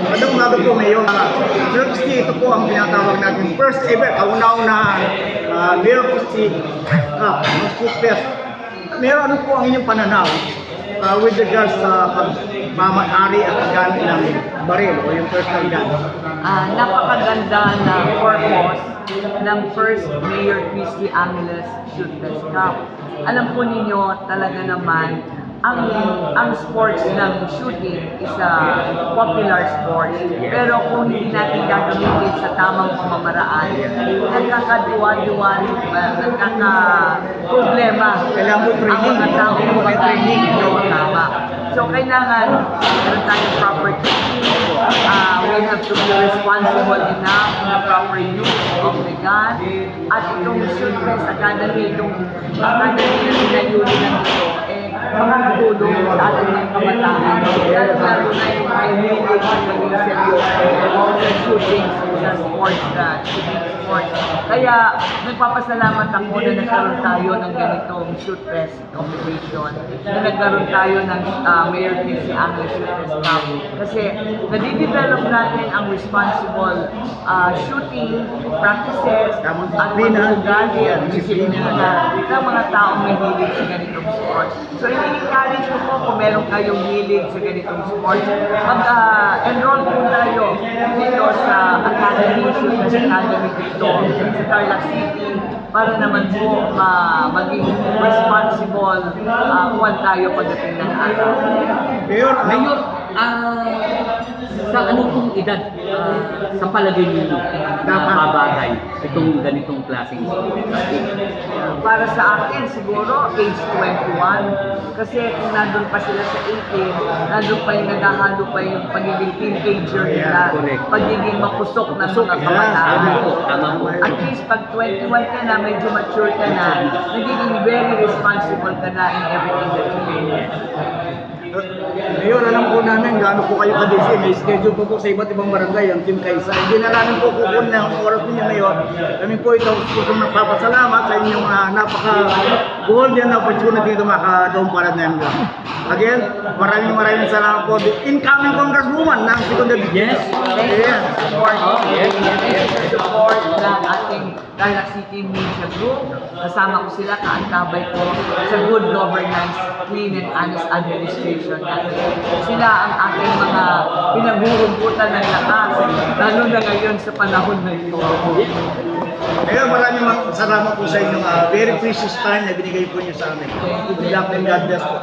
Magandang umaga po, Mayor. Mayor Christie, ito po ang tinatawag natin first ever, kauna-unahan Mayor Christie Cup, Food Fest. Mayor, ano po ang inyong pananaw with regards sa pagmamahari at paggamit ng baril o yung personal gun? Napakaganda na purpose ng first Mayor Christie Angeles Shoot Fest Cup. Alam po ninyo talaga naman, ang sports ng shooting is a popular sport. Pero kung hindi natin gagamitin sa tamang pamamaraan, nagkakaduwa-duwa, nagkaka-problema ang mga taong mag-training ng tama. So, kailangan meron tayong proper training. We have to be responsible enough in the proper use of the gun. At itong Shoot Fest Academy, itong academy na sinayuli lang ito, makakatulong sa ating mga kabataan. Lalo na yung may hilig sa maging seryoso sa shooting sa sports, shooting sports. Kaya nagpapasalamat ako na nagkaroon tayo ng ganitong Shoot Fest competition, na nagkaroon tayo ng Mayor Christie Angeles Shoot Fest Cup. Kasi nadidevelop natin ang responsible shooting practices at pag-ugali at disiplina ng mga taong may hilig sa ganitong sports. So, i-encourage ko po kung meron kayong hilig sa ganitong sports, mag-enroll po tayo dito sa Academy, Shoot Fest Academy dito sa Tarlac City para naman po maging responsible kung tayo pagdating ng araw. Mayor, sa anong pong edad sa palagay ninyo babagay itong ganitong klaseng Para sa akin, siguro age 21. Kasi kung nandun pa sila sa 18, nandun pa yung naghahalo pa yung pagiging teenager nila, pagiging mapusok ng mga kabataan. At least pag 21 ka na, medyo mature ka na, nagiging very responsible ka na in everything that you do. Mayor, alam po namin gaano po kayo ka-busy. May schedule po sa iba't ibang barangay ang Team Kaisa. Hindi na namin po kukunin ang oras ninyo, Mayor. Kami po ito gusto magpapasalamat sa inyong napaka-golden opportunity na makadaong para na yan. Again, maraming salamat po. The incoming Congresswoman ng Second Division. Yes. Support ng ating Tarlac City Media Group. Kasama ko sila, kaantabay ko sa good governance, clean and honest administration natin. Sila ang ating mga pinaghuhugutan ng lakas, lalo na ngayon sa panahon na ito. Kaya maraming salamat po sa inyong very precious time na binigay po niyo sa amin. Good luck and God bless po.